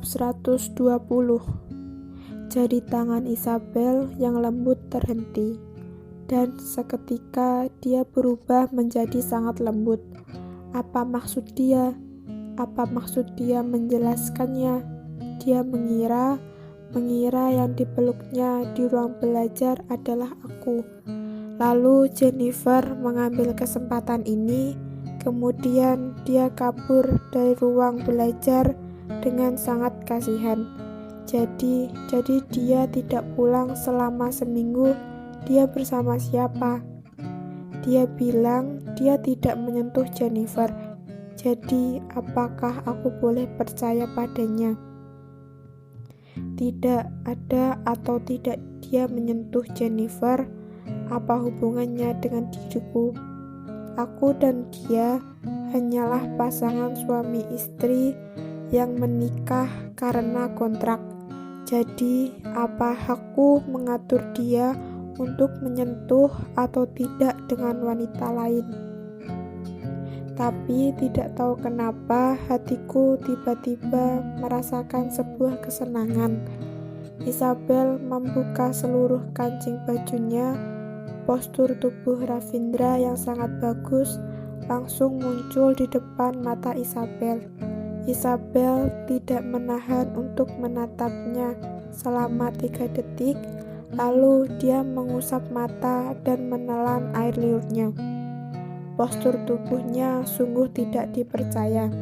Bab 120. Jari tangan Isabel yang lembut terhenti, dan seketika dia berubah menjadi sangat lembut. Apa maksud dia? Apa maksud dia menjelaskannya? Dia mengira yang dipeluknya di ruang belajar adalah aku. Lalu Jennifer mengambil kesempatan ini, kemudian dia kabur dari ruang belajar dengan sangat kasihan. Jadi dia tidak pulang selama seminggu. Dia bersama siapa? Dia bilang dia tidak menyentuh Jennifer. Jadi apakah aku boleh percaya padanya? Tidak ada atau tidak dia menyentuh Jennifer. Apa hubungannya dengan diriku? Aku dan dia hanyalah pasangan suami istri yang menikah karena kontrak. Jadi, apa hakku mengatur dia untuk menyentuh atau tidak dengan wanita lain? Tapi tidak tahu kenapa hatiku tiba-tiba merasakan sebuah kesenangan. Isabel membuka seluruh kancing bajunya. Postur tubuh Ravindra yang sangat bagus langsung muncul di depan mata Isabel. Isabel tidak menahan untuk menatapnya selama 3 detik, lalu dia mengusap mata dan menelan air liurnya. Postur tubuhnya sungguh tidak dipercaya.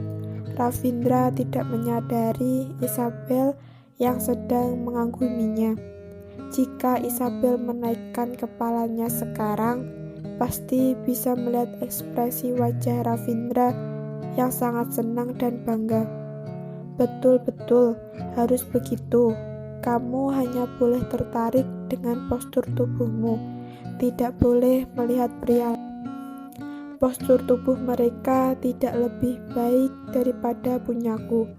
Ravindra tidak menyadari Isabel yang sedang mengaguminya. Jika Isabel menaikkan kepalanya sekarang, pasti bisa melihat ekspresi wajah Ravindra yang sangat senang dan bangga. Betul-betul harus begitu. Kamu hanya boleh tertarik dengan postur tubuhmu, tidak boleh melihat pria. Postur tubuh mereka tidak lebih baik daripada punyaku.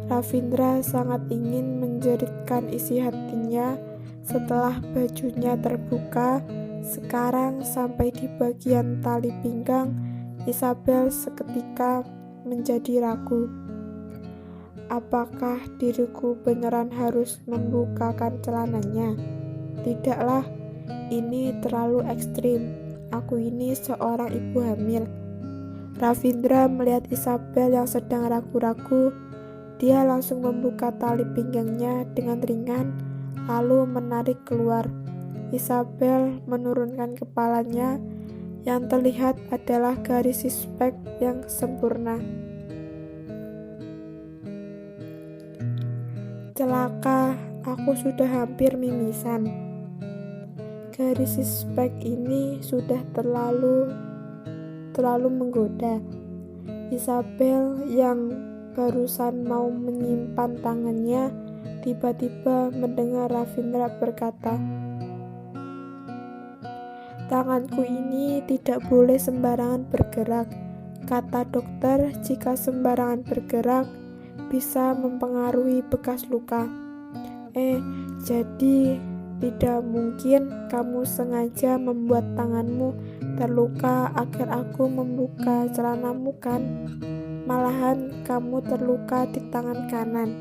Ravindra sangat ingin menjeritkan isi hatinya setelah bajunya terbuka. Sekarang sampai di bagian tali pinggang, Isabel seketika menjadi ragu. Apakah diriku beneran harus membukakan celananya? Tidaklah, ini terlalu ekstrim. Aku ini seorang ibu hamil. Ravindra melihat Isabel yang sedang ragu-ragu. Dia langsung membuka tali pinggangnya dengan ringan, lalu menarik keluar. Isabel menurunkan kepalanya. Yang terlihat adalah garis six-pack yang sempurna. Celaka, aku sudah hampir mimisan. Garis six-pack ini sudah terlalu menggoda. Isabel yang barusan mau menyimpan tangannya tiba-tiba mendengar Ravindra berkata, "Tanganku ini tidak boleh sembarangan bergerak. Kata dokter, jika sembarangan bergerak bisa mempengaruhi bekas luka." Jadi tidak mungkin kamu sengaja membuat tanganmu terluka agar aku membuka celanamu, kan? Malahan kamu terluka di tangan kanan.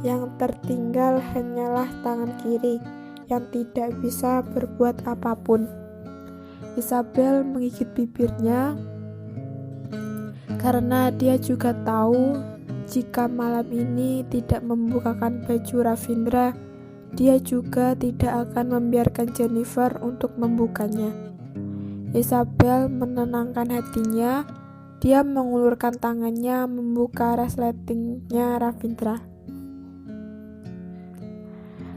Yang tertinggal hanyalah tangan kiri yang tidak bisa berbuat apapun. Isabel menggigit bibirnya karena dia juga tahu jika malam ini tidak membukakan baju Ravindra, dia juga tidak akan membiarkan Jennifer untuk membukanya. Isabel menenangkan hatinya. Dia mengulurkan tangannya membuka resletingnya Ravindra.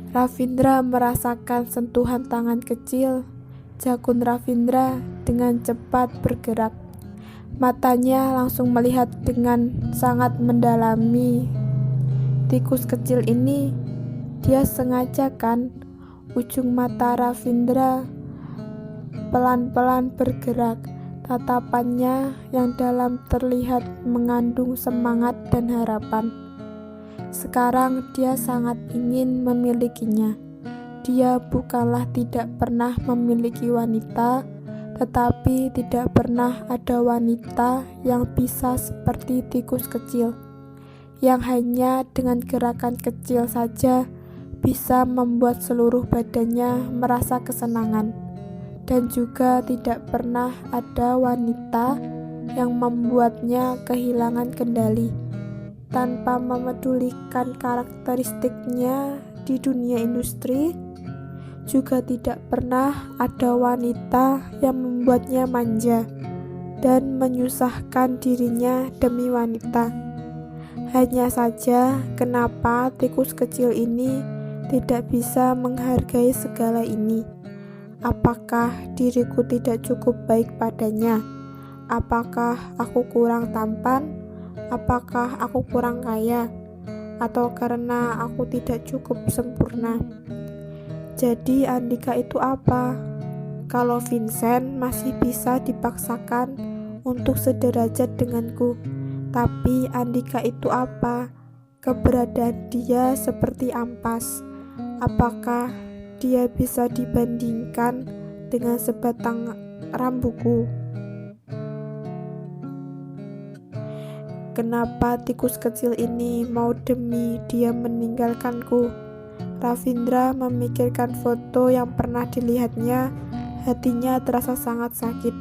Ravindra merasakan sentuhan tangan kecil. Jakun Ravindra dengan cepat bergerak. Matanya langsung melihat dengan sangat mendalami tikus kecil ini. Dia sengaja, kan? Ujung mata Ravindra pelan-pelan bergerak. Tatapannya yang dalam terlihat mengandung semangat dan harapan. Sekarang dia sangat ingin memilikinya. Dia bukanlah tidak pernah memiliki wanita, tetapi tidak pernah ada wanita yang bisa seperti tikus kecil. yang hanya dengan gerakan kecil saja bisa membuat seluruh badannya merasa kesenangan. Dan juga tidak pernah ada wanita yang membuatnya kehilangan kendali. Tanpa memedulikan karakteristiknya di dunia industri, juga tidak pernah ada wanita yang membuatnya manja dan menyusahkan dirinya demi wanita. Hanya saja, kenapa tikus kecil ini tidak bisa menghargai segala ini? Apakah diriku tidak cukup baik padanya? Apakah aku kurang tampan? Apakah aku kurang kaya? Atau karena aku tidak cukup sempurna? Jadi Andika itu apa? Kalau Vincent masih bisa dipaksakan untuk sederajat denganku, tapi Andika itu apa? Keberadaan dia seperti ampas. Apakah dia bisa dibandingkan dengan sebatang rambuku? Kenapa tikus kecil ini mau demi dia meninggalkanku? Ravindra memikirkan foto yang pernah dilihatnya, hatinya terasa sangat sakit.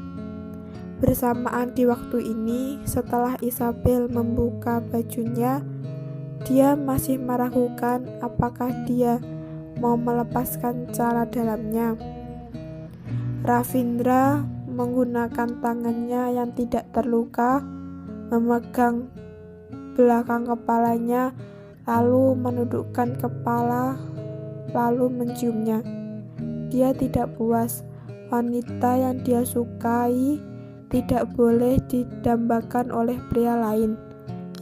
Bersamaan di waktu ini, setelah Isabel membuka bajunya, dia masih meragukan apakah dia mau melepaskan celana dalamnya. Ravindra menggunakan tangannya yang tidak terluka, memegang belakang kepalanya, lalu menundukkan kepala, lalu menciumnya. Dia tidak puas. Wanita yang dia sukai tidak boleh didambakan oleh pria lain.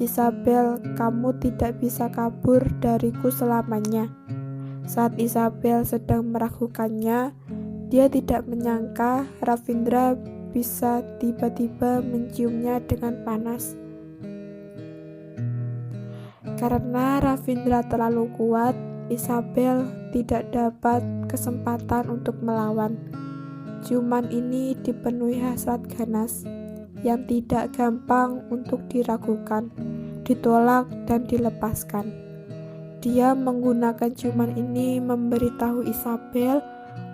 Isabel, kamu tidak bisa kabur dariku selamanya. Saat Isabel sedang meragukannya, dia tidak menyangka Ravindra bisa tiba-tiba menciumnya dengan panas. Karena Ravindra terlalu kuat, Isabel tidak dapat kesempatan untuk melawan. Ciuman ini dipenuhi hasrat ganas yang tidak gampang untuk diragukan, ditolak dan dilepaskan. Dia menggunakan ciuman ini memberitahu Isabel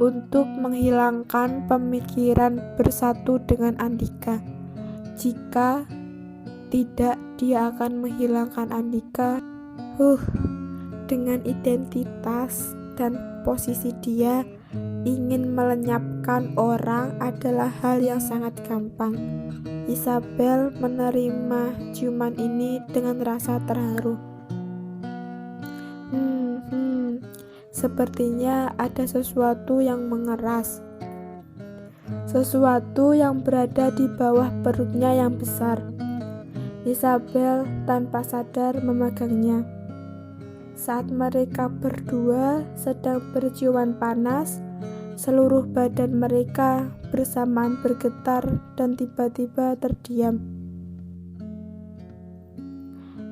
untuk menghilangkan pemikiran bersatu dengan Andika. Jika tidak, dia akan menghilangkan Andika dengan identitas dan posisi dia. Ingin melenyapkan orang adalah hal yang sangat gampang. Isabel menerima ciuman ini dengan rasa terharu. Sepertinya ada sesuatu yang mengeras, sesuatu yang berada di bawah perutnya yang besar. Isabel tanpa sadar memegangnya. Saat mereka berdua sedang berciuman panas, seluruh badan mereka bersamaan bergetar dan tiba-tiba terdiam.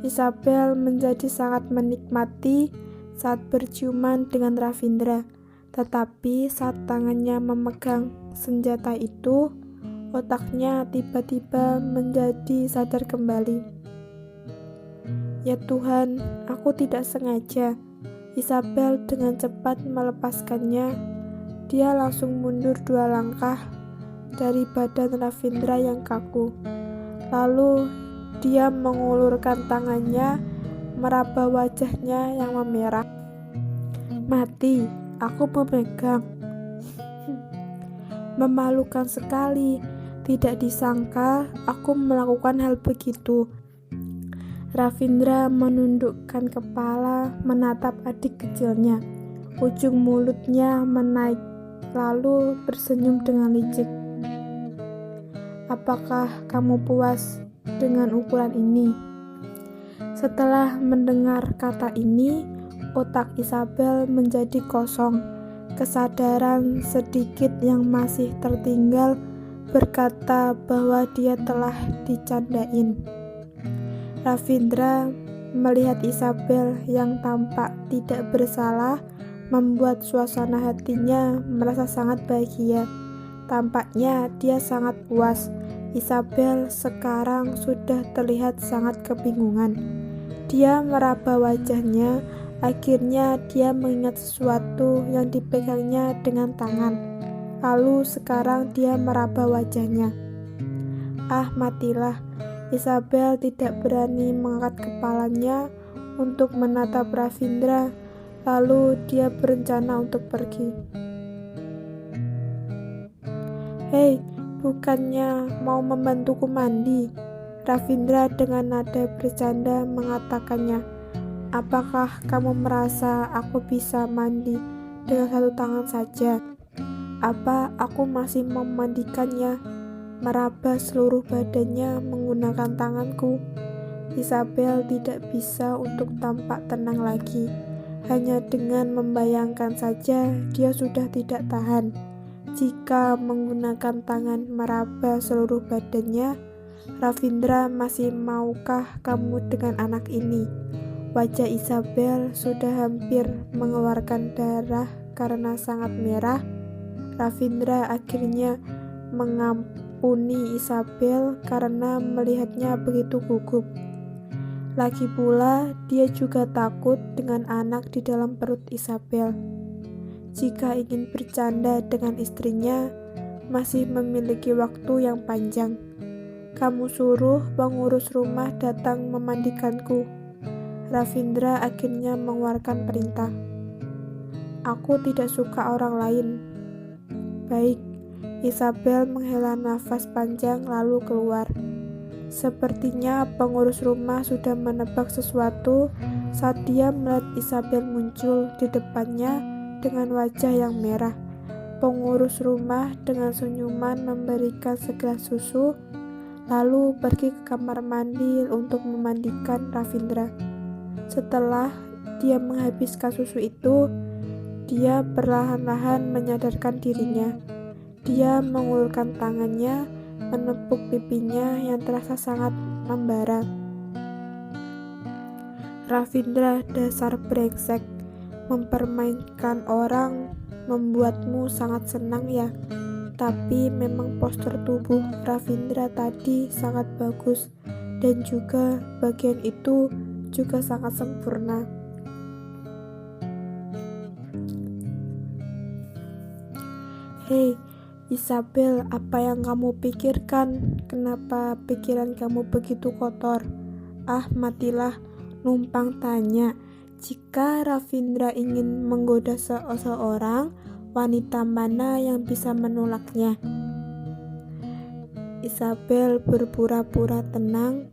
Isabel menjadi sangat menikmati saat berciuman dengan Ravindra, tetapi saat tangannya memegang senjata itu, otaknya tiba-tiba menjadi sadar kembali. Ya Tuhan, aku tidak sengaja. Isabel dengan cepat melepaskannya. Dia langsung mundur 2 langkah dari badan Ravindra yang kaku. Lalu dia mengulurkan tangannya, meraba wajahnya yang memerah. Mati, aku memegang. Memalukan sekali, tidak disangka aku melakukan hal begitu. Ravindra menundukkan kepala, menatap adik kecilnya. Ujung mulutnya menaik, lalu tersenyum dengan licik. Apakah kamu puas dengan ukuran ini? Setelah mendengar kata ini, otak Isabel menjadi kosong. Kesadaran sedikit yang masih tertinggal berkata bahwa dia telah dicandain. Ravindra melihat Isabel yang tampak tidak bersalah membuat suasana hatinya merasa sangat bahagia. Tampaknya dia sangat puas. Isabel sekarang sudah terlihat sangat kebingungan. Dia meraba wajahnya. Akhirnya dia mengingat sesuatu yang dipegangnya dengan tangan. Lalu sekarang dia meraba wajahnya. Ah, matilah. Isabel tidak berani mengangkat kepalanya untuk menatap Ravindra. Lalu dia berencana untuk pergi. Hei, bukannya mau membantuku mandi? Ravindra dengan nada bercanda mengatakannya. Apakah kamu merasa aku bisa mandi dengan satu tangan saja? Apa aku masih memandikannya? Meraba seluruh badannya menggunakan tanganku. Isabel tidak bisa untuk tampak tenang lagi. Hanya dengan membayangkan saja dia sudah tidak tahan. Jika menggunakan tangan meraba seluruh badannya, Ravindra, masih maukah kamu dengan anak ini? Wajah Isabel sudah hampir mengeluarkan darah karena sangat merah. Ravindra akhirnya mengampuni Isabel karena melihatnya begitu gugup. Lagi pula, dia juga takut dengan anak di dalam perut Isabel. Jika ingin bercanda dengan istrinya, masih memiliki waktu yang panjang. Kamu suruh pengurus rumah datang memandikanku. Ravindra akhirnya mengeluarkan perintah. Aku tidak suka orang lain. Baik, Isabel menghela nafas panjang lalu keluar. Sepertinya pengurus rumah sudah menebak sesuatu saat dia melihat Isabel muncul di depannya dengan wajah yang merah. Pengurus rumah dengan senyuman memberikan segelas susu, lalu pergi ke kamar mandi untuk memandikan Ravindra. Setelah dia menghabiskan susu itu, dia perlahan-lahan menyadarkan dirinya. Dia mengulurkan tangannya, menepuk pipinya yang terasa sangat membara. Ravindra, dasar brengsek, mempermainkan orang membuatmu sangat senang ya. Tapi memang postur tubuh Ravindra tadi sangat bagus, dan juga bagian itu juga sangat sempurna. Hei, Isabel, apa yang kamu pikirkan? Kenapa pikiran kamu begitu kotor? Ah, matilah, numpang tanya. Jika Ravindra ingin menggoda seseorang, wanita mana yang bisa menolaknya? Isabel berpura-pura tenang,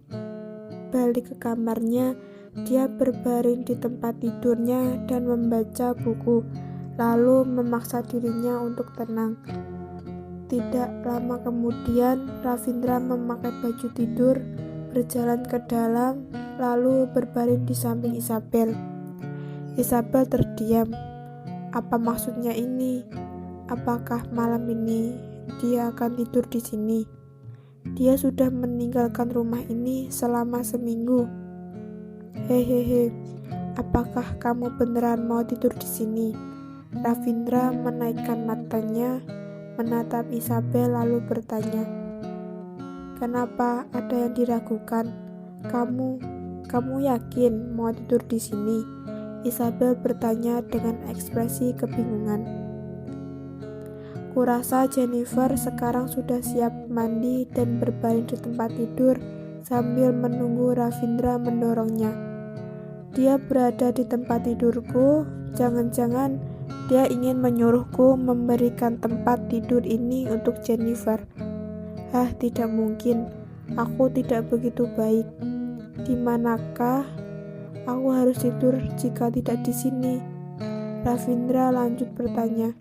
balik ke kamarnya. Dia berbaring di tempat tidurnya dan membaca buku, lalu memaksa dirinya untuk tenang. Tidak lama kemudian, Ravindra memakai baju tidur, berjalan ke dalam, lalu berbaring di samping Isabel. Isabel terdiam. Apa maksudnya ini? Apakah malam ini dia akan tidur di sini? Dia sudah meninggalkan rumah ini selama seminggu. Hehehe, apakah kamu beneran mau tidur di sini? Ravindra menaikkan matanya, menatap Isabel lalu bertanya, kenapa ada yang diragukan? Kamu yakin mau tidur di sini? Isabel bertanya dengan ekspresi kebingungan. Kurasa Jennifer sekarang sudah siap mandi dan berbaring di tempat tidur sambil menunggu Ravindra mendorongnya. Dia berada di tempat tidurku, jangan-jangan dia ingin menyuruhku memberikan tempat tidur ini untuk Jennifer. Hah, tidak mungkin. Aku tidak begitu baik. Di manakah aku harus tidur jika tidak di sini? Ravindra lanjut bertanya.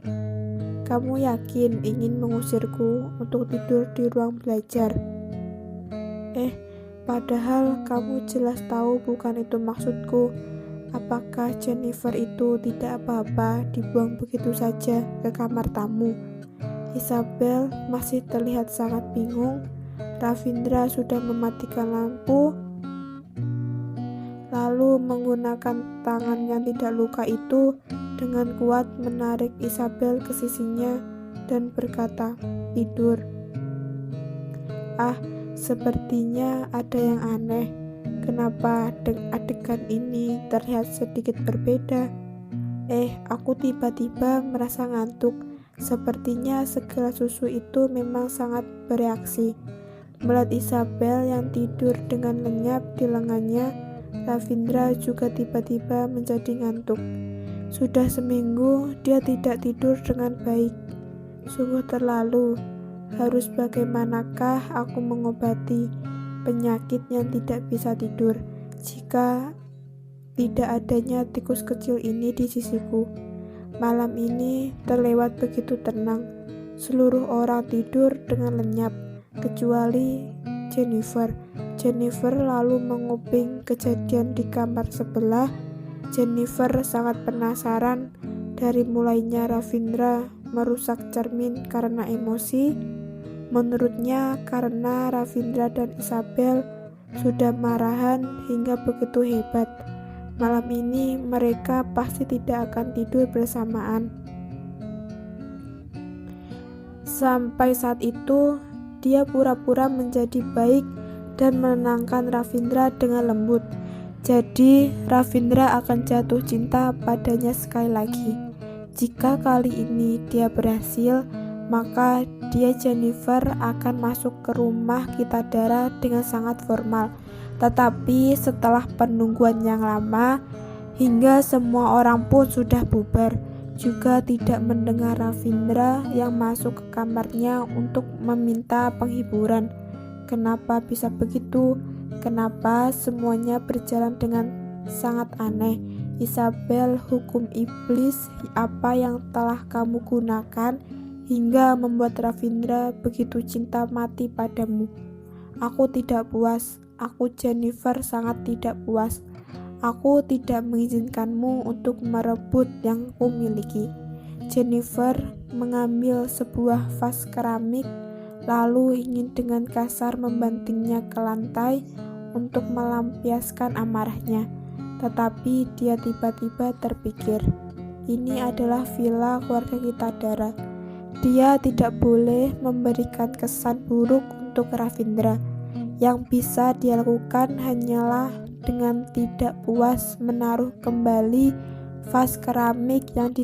Kamu yakin ingin mengusirku untuk tidur di ruang belajar? Padahal kamu jelas tahu bukan itu maksudku. Apakah Jennifer itu tidak apa-apa dibuang begitu saja ke kamar tamu? Isabel masih terlihat sangat bingung. Ravindra sudah mematikan lampu, lalu menggunakan tangan yang tidak luka itu dengan kuat menarik Isabel ke sisinya dan berkata, tidur. Ah, sepertinya ada yang aneh. Kenapa adegan ini terlihat sedikit berbeda? Aku tiba-tiba merasa ngantuk. Sepertinya segelas susu itu memang sangat bereaksi. Melihat Isabel yang tidur dengan lenyap di lengannya, Ravindra juga tiba-tiba menjadi ngantuk. Sudah seminggu dia tidak tidur dengan baik. Sungguh terlalu. Harus bagaimanakah aku mengobati penyakit yang tidak bisa tidur jika tidak adanya tikus kecil ini di sisiku? Malam ini terlewat begitu tenang. Seluruh orang tidur dengan lenyap, kecuali Jennifer. Jennifer lalu menguping kejadian di kamar sebelah. Jennifer sangat penasaran dari mulainya Ravindra merusak cermin karena emosi. Menurutnya karena Ravindra dan Isabel sudah marahan hingga begitu hebat. Malam ini mereka pasti tidak akan tidur bersamaan. Sampai saat itu, dia pura-pura menjadi baik dan menenangkan Ravindra dengan lembut. Jadi, Ravindra akan jatuh cinta padanya sekali lagi. Jika kali ini dia berhasil, maka dia Jennifer akan masuk ke rumah Kitadara dengan sangat formal. Tetapi setelah penungguan yang lama, hingga semua orang pun sudah bubar, juga tidak mendengar Ravindra yang masuk ke kamarnya untuk meminta penghiburan. Kenapa bisa begitu? Kenapa semuanya berjalan dengan sangat aneh? Isabel, hukum iblis apa yang telah kamu gunakan hingga membuat Ravindra begitu cinta mati padamu? Aku tidak puas. Aku Jennifer sangat tidak puas. Aku tidak mengizinkanmu untuk merebut yang kumiliki. Jennifer mengambil sebuah vas keramik, lalu ingin dengan kasar membantingnya ke lantai untuk melampiaskan amarahnya. Tetapi dia tiba-tiba terpikir, ini adalah villa keluarga Kitadara. Dia tidak boleh memberikan kesan buruk untuk Ravindra. Yang bisa dia lakukan hanyalah dengan tidak puas menaruh kembali vas keramik yang